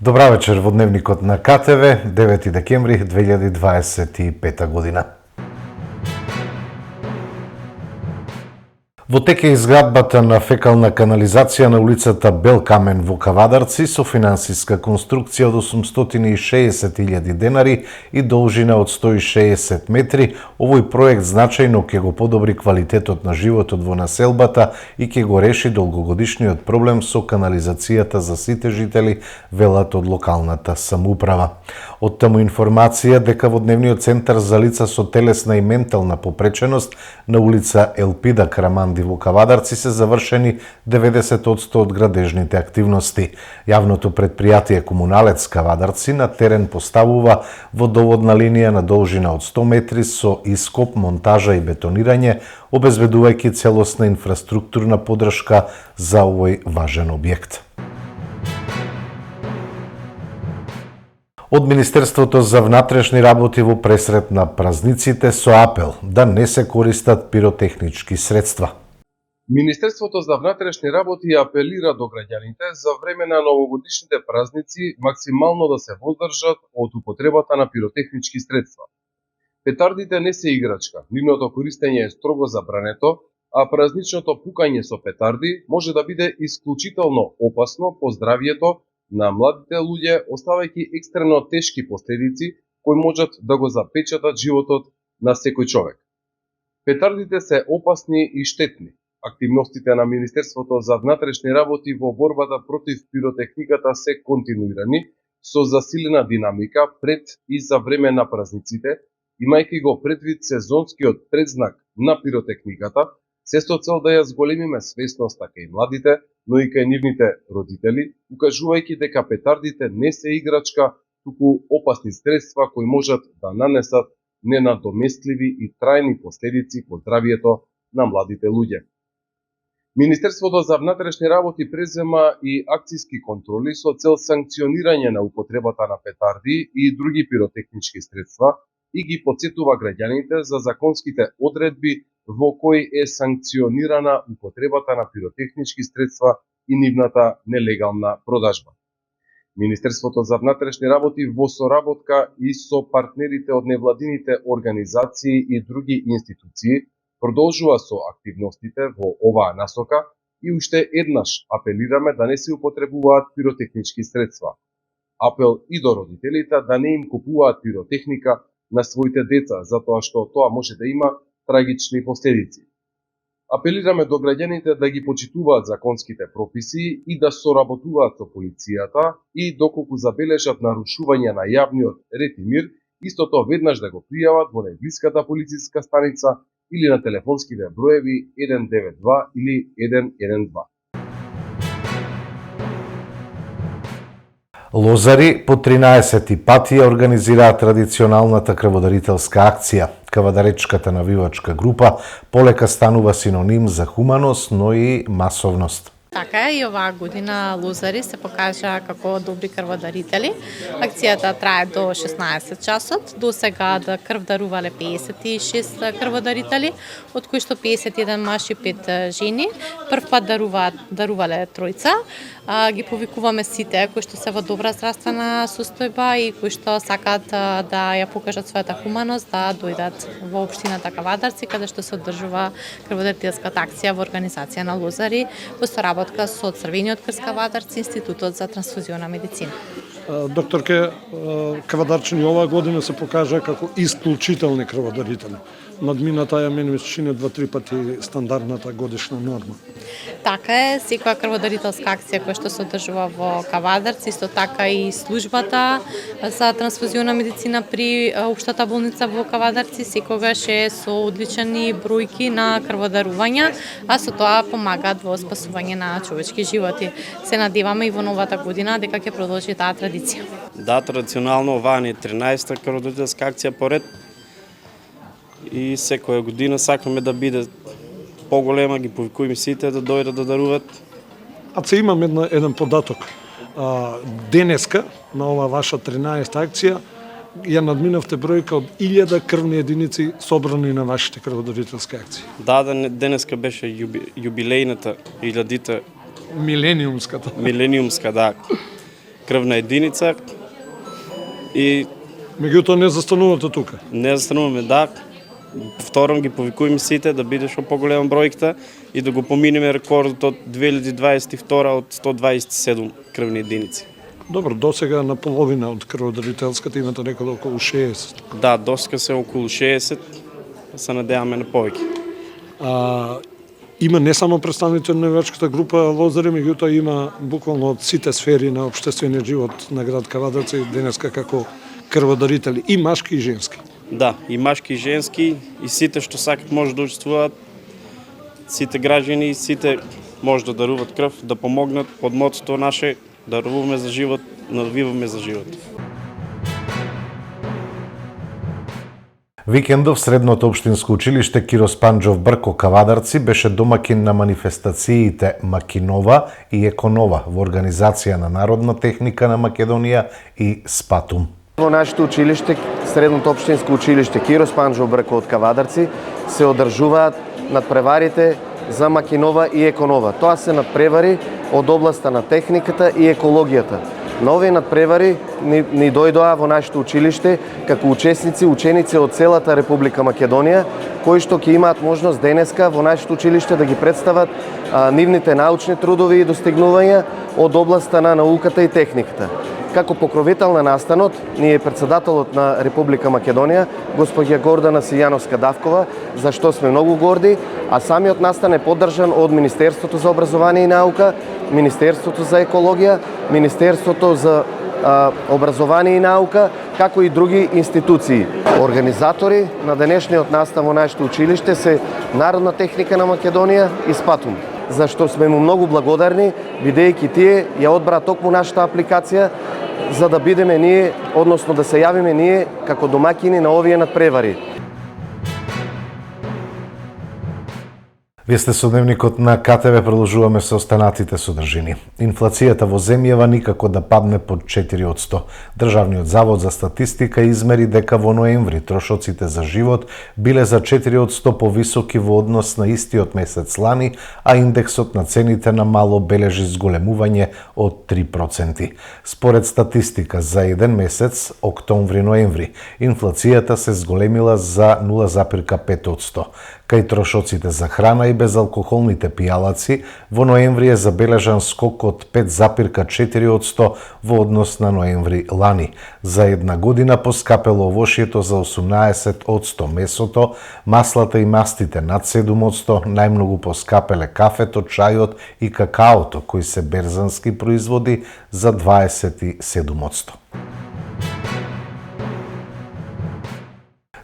Добра вечер во дневникот на КТВ, 9 декември 2025 година. Во тек е изградбата на фекална канализација на улицата Бел Камен во Кавадарци со финансиска конструкција од 860.000 денари и должина од 160 метри. Овој проект значајно ќе го подобри квалитетот на животот во населбата и ќе го реши долгогодишниот проблем со канализацијата за сите жители, велат од локалната самоуправа. Од таму информација дека во дневниот центар за лица со телесна и ментална попреченост на улица Елпида Краманди во Кавадарци се завршени 90% од градежните активности. Јавното предпријатие Комуналец Кавадарци на терен поставува водоводна линија на должина од 100 метри со ископ, монтажа и бетонирање, обезбедувајќи целосна инфраструктурна поддршка за овој важен објект. Од Министерството за внатрешни работи во пресрет на празниците со апел да не се користат пиротехнички средства. Министерството за внатрешни работи апелира до граѓаните за време на новогодишните празници максимално да се воздржат од употребата на пиротехнички средства. Петардите не се играчка, нивното користење е строго забрането, а празничното пукање со петарди може да биде исклучително опасно по здравието на младите луѓе, оставајќи екстремно тешки последици кои можат да го запечатат животот на секој човек. Петардите се опасни и штетни. Активностите на Министерството за внатрешни работи во борбата против пиротехниката се континуирани со засилена динамика пред и за време на празниците, имајќи го предвид сезонскиот предзнак на пиротехниката, се со цел да ја зголемиме свесноста кај младите, но и кај нивните родители, укажувајќи дека петардите не се играчка, туку опасни средства кои можат да нанесат ненадоместливи и трајни последици по здравието на младите луѓе. Министерството за внатрешни работи презема и акцијски контроли со цел санкционирање на употребата на петарди и други пиротехнички средства и ги потсетува граѓаните за законските одредби во кои е санкционирана употребата на пиротехнички средства и нивната нелегална продажба. Министерството за внатрешни работи во соработка и со партнерите од невладините организации и други институции продолжува со активностите во оваа насока и уште еднаш апелираме да не се употребуваат пиротехнички средства. Апел и до родителите да не им купуваат пиротехника на своите деца, затоа што тоа може да има трагични последици. Апелираме до граѓаните да ги почитуваат законските прописи и да соработуваат со полицијата и доколку забележат нарушување на јавниот ред и мир, истото веднаш да го пријават во најблиската полициска станица или на телефонските броеви 192 или 112. Лозари по 13 пати ја организираа традиционалната крводарителска акција. Кавадаречката навивачка група полека станува синоним за хуманост, но и масовност. Така е, и оваа година лозари се покажа како добри крводарители. Акцијата трае до 16 часот. До сега да крвдарувале 56 крводарители, од кои што 51 мажи и 5 жени. Прв пат дарувале тројца. Ги повикуваме сите кои што се во добра здравствена состојба и кои што сакаат да ја покажат својата хуманост, да дојдат во општината Кавадарци, каде што се одржува крводарителската акција во организација на лозари во соработка со Црвениот крст Кавадарци, Институтот за трансфузиона медицина. Докторке, кавадарчани оваа година се покажа како исклучителни крводарители. Надмина таа мене ми се чини 2-3 пати стандардната годишна норма. Така е, секоја крводарителска акција која што се одржува во Кавадарци, исто така и службата за трансфузиона медицина при општата болница во Кавадарци секогаш е со одлични бројки на крводарувања, а со тоа помагаат во спасување на човечки животи. Се надеваме и во новата година дека ќе продолжи таа традиција. Да, традиционално оваа е 13-та крводарителска акција поред и секоја година сакаме да биде поголема, ги повикуваме сите да дојдат да даруват. А се имам еден податок. Денеска, на оваа ваша 13-та акција, ја надминавте бројка од 1000 крвни единици собрани на вашите крводарителски акции. Да, денеска беше јубилејната 1000-та Милениумската. Милениумска, да. крвна единица и Меѓутоа не застанувате тука. не застануваме, да. Втором ги повикуваме сите да биде што поголема бројката и да го поминеме рекордот од 2022 од 127 крвни единици. Добро, досега на половина од крводарителската имате некаде околу 60. Да, доска се околу 60, се надеваме на повеќе. Има не само представници на навивачката група Лозари, меѓутоа има буквално од сите сфери на општествениот живот на град Кавадарци денеска како крводарители, и машки и женски. Да, и машки и женски, и сите што сакат може да учествуваат, сите граѓани, сите може да даруват крв, да помогнат под мотото наше, даруваме за живот, навиваме за живот. Викендов средното општинско училиште Киро Спанџов Брко Кавадарци беше домакин на манифестациите Макинова и Еконова во организација на Народна техника на Македонија и Спатум. Во нашето училиште, средното општинско училиште Киро Спанџов Брко од Кавадарци, се одржуваат надпреварите за Макинова и Еконова. Тоа се надпревари од областа на техниката и екологијата. На овие надпревари ни дојдоа во нашето училиште како ученици од целата Република Македонија, кои што ќе имаат можност денеска во нашето училиште да ги представат нивните научни трудови и достигнувања од областа на науката и техниката. Како покровител на настанот, ние председателот на Република Македонија, госпоѓа Гордана Сијановска-Давкова, за што сме многу горди, а самиот настан е поддржан од Министерството за образование и наука, Министерството за екологија, Министерството за образование и наука, како и други институции. Организатори на денешниот настан во нашето училиште се Народна техника на Македонија и Спатум, за што сме му многу благодарни, бидејќи тие ја одбра токму нашата апликација, за да бидеме ние, односно да се јавиме ние како домакини на овие надпревари. Вие сте со дневникот на КТВ, продолжуваме со останатите содржини. Инфлацијата во земјава никако да падне под 4%. Државниот завод за статистика измери дека во ноември трошоците за живот биле за 4% повисоки во однос на истиот месец лани, а индексот на цените на мало бележи зголемување од 3%. Според статистика за еден месец, октомври-ноември, инфлацијата се зголемила за 0,5%. Кај трошоците за храна и безалкохолните пијалаци, во ноември е забележан скок од 5,4% во однос на ноември лани. За една година поскапело овошјето за 18%, месото, маслата и мастите над 7%, најмногу поскапеле кафето, чајот и какаото, кои се берзански производи, за 27%.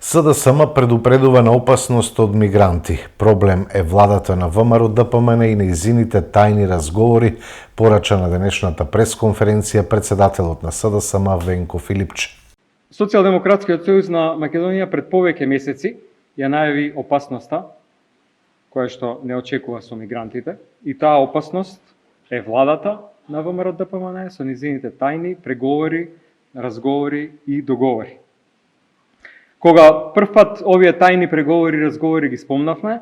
СДСМ предупредува на опасност од мигранти. Проблем е владата на ВМРО ДПМН и нејзините тајни разговори, порача на денешната пресконференција председателот на СДСМ Венко Филипче. Социјалдемократскиот сојуз на Македонија пред повеќе месеци ја најави опасноста која што не очекува со мигрантите, и таа опасност е владата на ВМРО ДПМН со нејзините тајни преговори, разговори и договори. Кога прв пат овие тајни преговори и разговори ги спомнавме,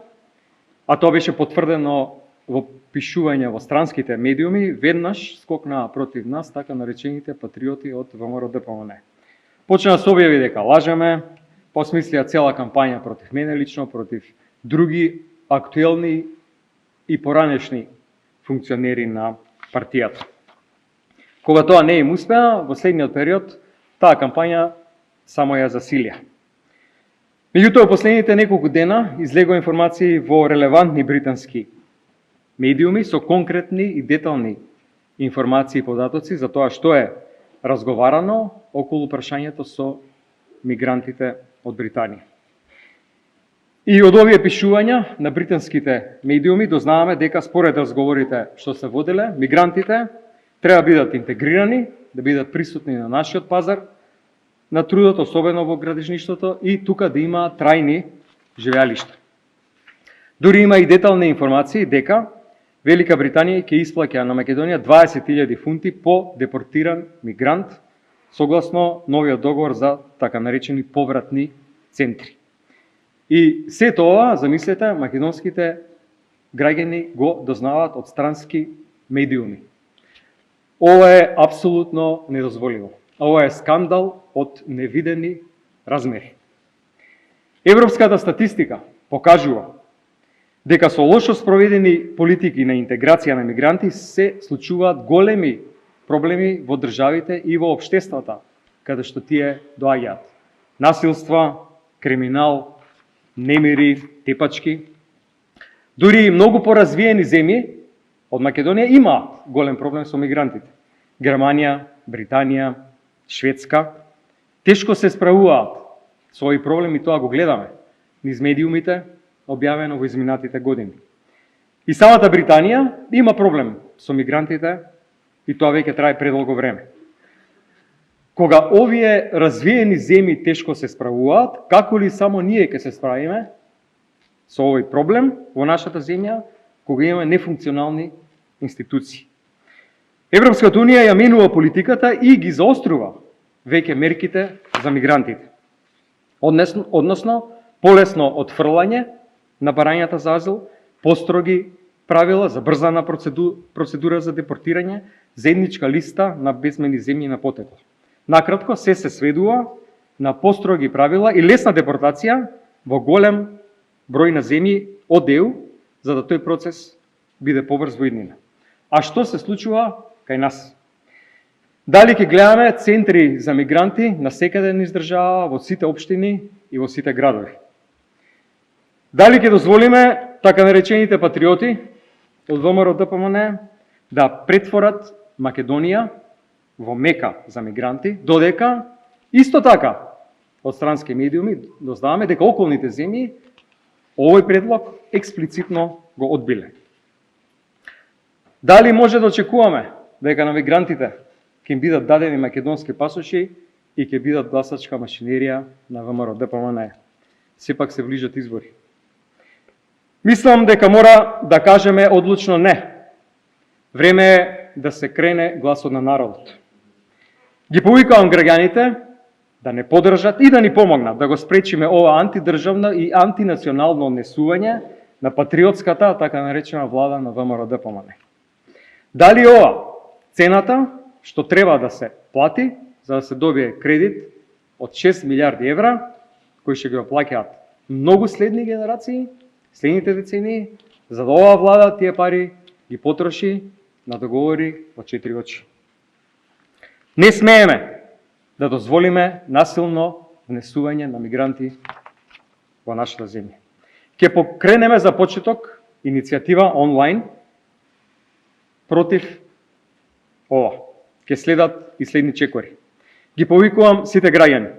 а тоа беше потврдено во пишување во странските медиуми, веднаш скокнаа против нас така наречените патриоти од ВМРО ДПМН. Почнаа се објави дека лажеме, посмислија цела кампања против мене лично, против други актуелни и поранешни функционери на партијата. Кога тоа не им успеа, во следниот период, таа кампања само ја засилија. Меѓутоа, последните неколку дена излегува информации во релевантни британски медиуми со конкретни и детални информации и податоци за тоа што е разговарано околу прашањето со мигрантите од Британија. И од овие пишувања на британските медиуми дознаваме дека според разговорите што се воделе, мигрантите треба да бидат интегрирани, да бидат присутни на нашиот пазар на трудот, особено во градежништвото, и тука да има трајни живеалишта. Дури има и детални информации дека Велика Британија ќе исплаќа на Македонија 20.000 фунти по депортиран мигрант, согласно новиот договор за така наречени повратни центри. И се тоа, замислете, македонските граѓани го дознаваат од странски медиуми. Ова е апсолутно недозволиво. Ова е скандал од невидени размери. Европската статистика покажува дека со лошо спроведени политики на интеграција на мигранти се случуваат големи проблеми во државите и во општествата каде што тие доаѓаат. Насилства, криминал, немири, тепачки. Дури и многу поразвиени земји од Македонија има голем проблем со мигрантите. Германија, Британија, Шведска тешко се справуваат со овој проблем и тоа го гледаме низ медиумите, објавено во изминатите години. И самата Британија има проблем со мигрантите и тоа веќе трае предолго време. Кога овие развиени земји тешко се справуваат, како ли само ние ќе се справиме со овој проблем во нашата земја, кога имаме нефункционални институции? Европската Унија ја менува политиката и ги заострува веќе мерките за мигрантите. Односно, полесно отфрлање на барањата за азил, построги правила за брзана процедура за депортирање, заедничка листа на безбедни земји на потекло. Накратко, се сведува на построги правила и лесна депортација во голем број на земји од ЕУ, за да тој процес биде побрз во иднина. А што се случува кај нас? Дали ќе гледаме центри за мигранти на секаде низ држава, во сите општини и во сите градови? Дали ќе дозволиме така наречените патриоти од ВМРО-ДПМН да претворат Македонија во мека за мигранти, додека исто така од странски медиуми дознаваме дека околните земји овој предлог експлицитно го одбиле? Дали може да очекуваме дека на мигрантите ќе им бидат дадени македонски пасоши и ќе бидат гласачка машинерија на ВМРО-ДПМН? Сепак се ближат избори. Мислам дека мора да кажеме одлучно не. Време е да се крене гласот на народот. Ги повикавам граѓаните да не поддржат и да ни помогнат да го спречиме ова антидржавно и антинационално однесување на патриотската, така наречена влада на ВМРО-ДПМН. Дали ова цената што треба да се плати за да се добие кредит од 6 милиарди евра, кои ќе го плаќаат многу следни генерации, следните децении, за да оваа влада тие пари ги потроши на договори во 4 очи. Не смееме да дозволиме насилно внесување на мигранти во нашата земја. Ќе покренеме за почеток иницијатива онлайн против ова. Ќе следат и следни чекори. Ги повикувам сите граѓани.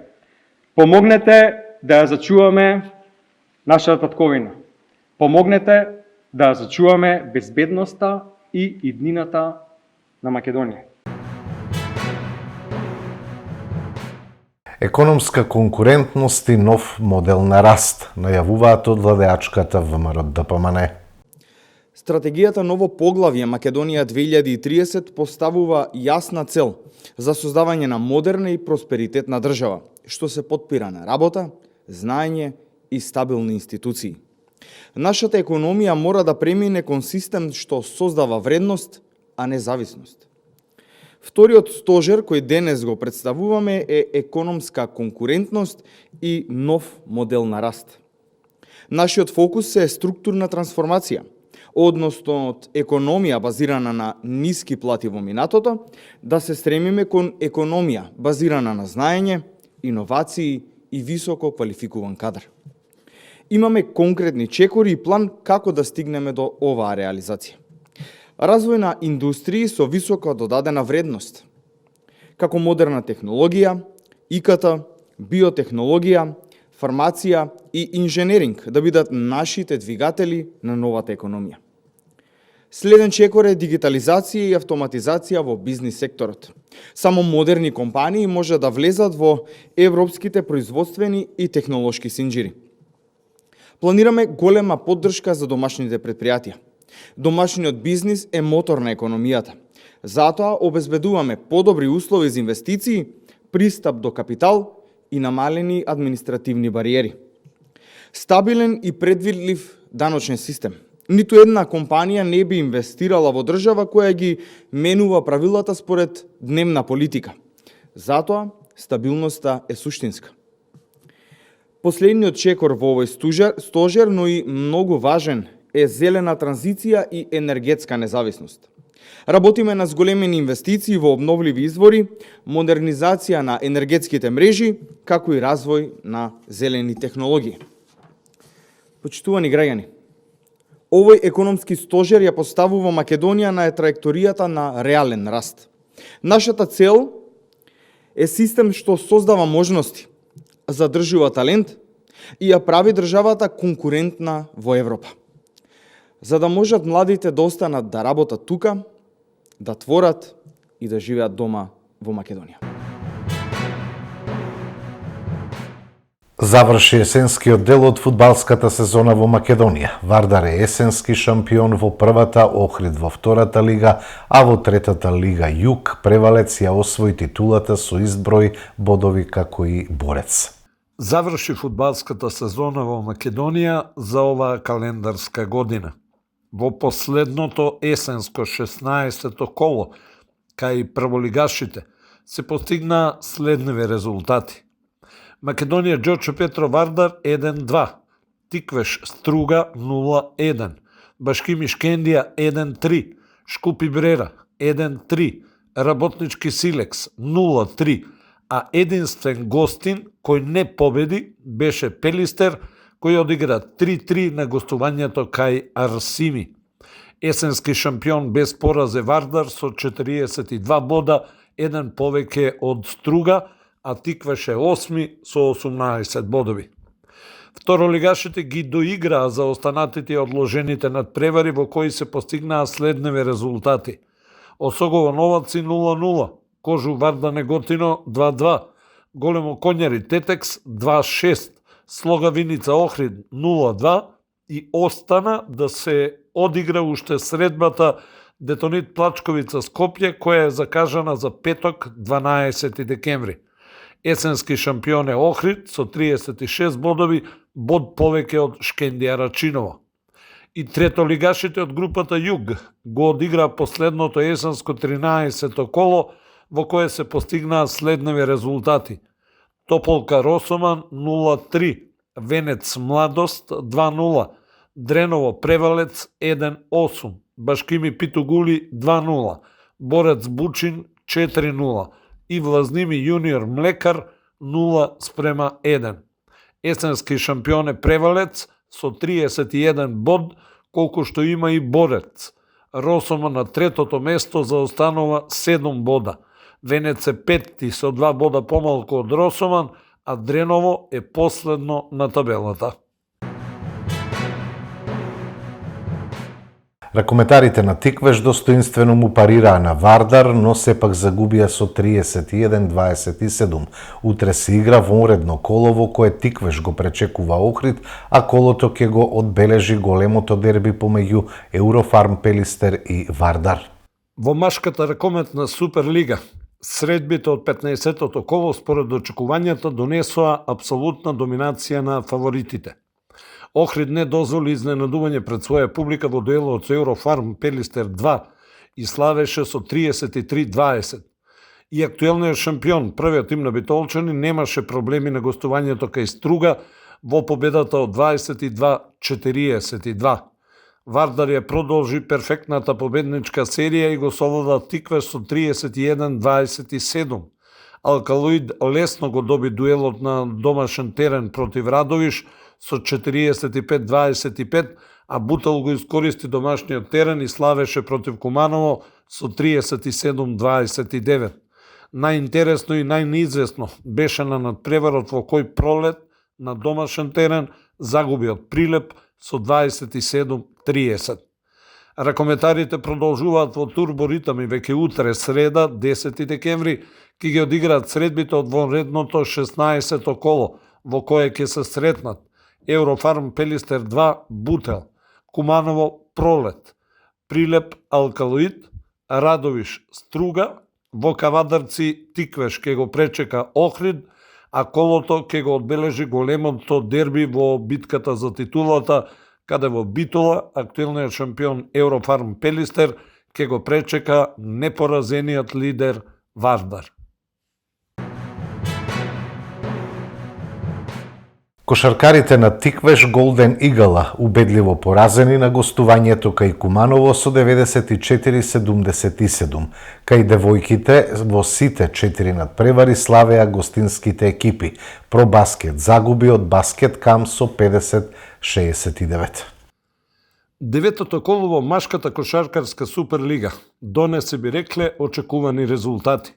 Помогнете да ја зачуваме нашата татковина. Помогнете да ја зачуваме безбедноста и иднината на Македонија. Економска конкурентност и нов модел на раст, најавуваат од владеачката ВМРО-ДПМН. Стратегијата Ново поглавје Македонија 2030 поставува јасна цел за создавање на модерна и просперитетна држава, што се потпира на работа, знаење и стабилни институции. Нашата економија мора да премине кон систем што создава вредност, а не зависност. Вториот стожер кој денес го представуваме е економска конкурентност и нов модел на раст. Нашиот фокус е структурна трансформација, односно од економија базирана на ниски плати во минатото, да се стремиме кон економија базирана на знаење, иновации и високо квалификуван кадар. Имаме конкретни чекори и план како да стигнеме до оваа реализација. Развој на индустрии со висока додадена вредност, како модерна технологија, ИКТ, биотехнологија, фармација и инженеринг да бидат нашите двигатели на новата економија. Следен чекор е дигитализација и автоматизација во бизнис секторот. Само модерни компании може да влезат во европските производствени и технолошки синџири. Планираме голема поддршка за домашните предпријатија. Домашниот бизнис е мотор на економијата. Затоа обезбедуваме подобри услови за инвестиции, пристап до капитал и намалени административни бариери. Стабилен и предвидлив даночен систем, Ниту една компанија не би инвестирала во држава која ги менува правилата според дневна политика. Затоа, стабилноста е суштинска. Последниот чекор во овој стожер, но и многу важен, е зелена транзиција и енергетска независност. Работиме на зголемени инвестиции во обновливи извори, модернизација на енергетските мрежи, како и развој на зелени технологии. Почитувани граѓани, овој економски стожер ја поставува Македонија на траекторијата на реален раст. Нашата цел е систем што создава можности, задржува талент и ја прави државата конкурентна во Европа. За да можат младите да останат да работат тука, да творат и да живеат дома во Македонија. Заврши есенскиот дел од фудбалската сезона во Македонија. Вардар е есенски шампион во првата, Охрид во втората лига, а во третата лига Југ Превалец ја освои титулата со ист број бодови како и Борец. Заврши фудбалската сезона во Македонија за оваа календарска година. Во последното есенско 16-то коло, кај прволигашите, се постигна следниви резултати. Македонија Џочо Петро Вардар 1-2, Тиквеш Струга 0-1, Башкими Шкендија 1-3, Шкупи Брера 1-3, Работнички Силекс 0-3, а единствен гостин кој не победи беше Пелистер, кој одигра 3-3 на гостувањето кај Арсими. Есенски шампион без пораз е Вардар со 42 бода, еден повеќе од Струга, а Тиквеш е 8 со 18 бодови. Второлигашите ги доиграа за останатите и одложените надпревари во кои се постигнаа следниви резултати. Осогово Новаци 0-0, Кожу Варда Неготино 2-2, Големо Конјари Тетекс 2-6, Слога Виница Охрид 0-2 и остана да се одигра уште средбата Детонит Плачковица Скопје, која е закажана за петок 12 декември. Есенски шампион е Охрид со 36 бодови, бод повеќе од Шкендија Рачиново. И третолигашите од групата Југ го одигра последното есенско 13-то коло, во кое се постигнаа следниви резултати. Тополка Росоман 0-3, Венец Младост 2-0, Дреново Превалец 1-8, Башкими Питугули 2-0, Борец Бучин 4-0 и Влазними Јуниор Млекар 0-1. Есенски шампион е Превалец со 31 бод, колку што има и Борец. Росома на третото место заостанува 7 бода. Венец е петти со 2 бода помалку од Росоман, а Дреново е последно на табелата. Ракометарите на Тиквеш достоинствено му парираа на Вардар, но сепак загубија со 31-27. Утре се игра вонредно коло во кое Тиквеш го пречекува Охрид, а колото ќе го одбележи големото дерби помеѓу Еврофарм Пелистер и Вардар. Во машката ракометна Суперлига, средбите од 15-тото коло според очекувањата донесоа апсолутна доминација на фаворитите. Охрид не дозволи изненадување пред своја публика во дуелот со Еврофарм Пелистер 2 и славеше со 33-20. И актуелниот шампион, првиот им на битолчани, немаше проблеми на гостувањето кај Струга во победата од 22-42. Вардар ја продолжи перфектната победничка серија и го совлада Тиквеш со 31-27. Алкалоид лесно го доби дуелот на домашен терен против Радовиш со 45-25, а Бутел го искористи домашниот терен и славеше против Куманово со 37-29. Најинтересно и најнеизвестно беше на надпреварот во кој Пролет на домашен терен загуби од Прилеп со 27-30. Ракометарите продолжуваат во турборитам и веќе утре среда, 10 декември, ќе ги одиграат средбите од вонредното 16-то коло, во кое ќе се сретнат Еврофарм Пелистер 2 Бутел, Куманово Пролет, Прилеп Алкалоид, Радовиш Струга, во Кавадарци Тиквеш ќе го пречека Охрид, а колото ќе го одбележи големото дерби во битката за титулата каде во Битола актуелниот шампион Еврофарм Пелистер ќе го пречека непоразениот лидер Вардар. Кошаркарите на Тиквеш Голден Игала убедливо поразени на гостувањето кај Куманово со 94-77. Кај девојките во сите 4 надпревари славеа гостинските екипи. Пробаскет загуби од Баскет Кам со 50-69. Деветото коло во машката кошаркарска Суперлига донесе, би рекле, очекувани резултати.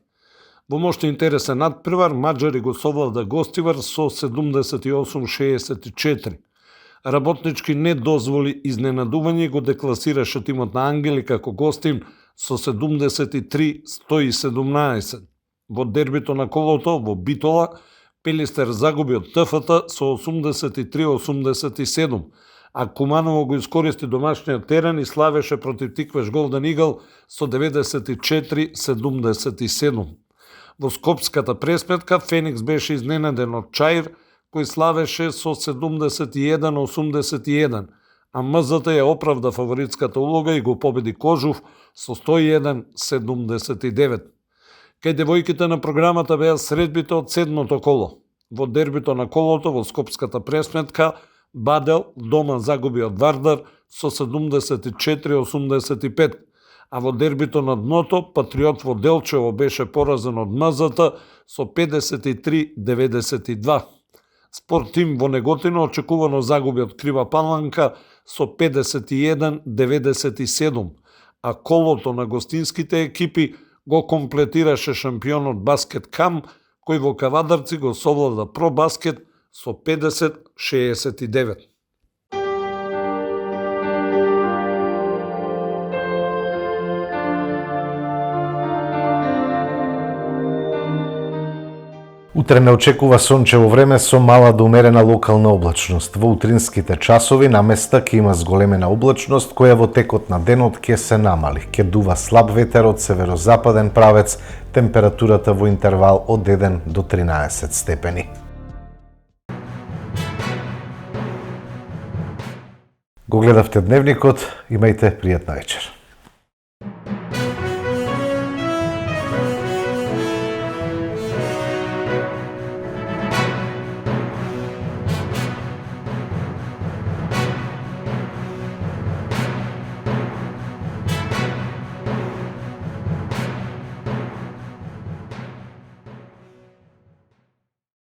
Во мошто интересен надпревар, маđари го совлада Гостивар со 78-64. Работнички не дозволи изненадување и го декласираше тимот на Ангели како гостин со 73-117. Во дербито на колото во Битола, Пелистер загуби од ТФТ со 83-87, а Куманово го искористи домашниот терен и славеше против Тиквеш Голден Игл со 94-77. Во скопската пресметка Феникс беше изненаден од Чаир, кој славеше со 71-81, а МЗТ ја оправда фаворитската улога и го победи Кожув со 101-79. Кај девојките на програмата беа средбите од седмото коло. Во дербито на колото во скопската пресметка Бадел дома загуби од Вардар со 74-85, а во дербито на дното Патриот во Делчево беше поразен од МЗТ со 53-92. Спортим во Неготино очекувано загуби од Крива Паланка со 51-97, а колото на гостинските екипи го комплетираше шампионот Баскет Кам, кој во Кавадарци го совлада Пробаскет со 50-69. Утре не очекува сончево време со мала до умерена локална облачност. Во утринските часови на места ќе има зголемена облачност која во текот на денот ќе се намали. Ќе дува слаб ветер од северозападен правец, температурата во интервал од 1 до 13 степени. Го гледавте Дневникот, имајте пријатна вечер.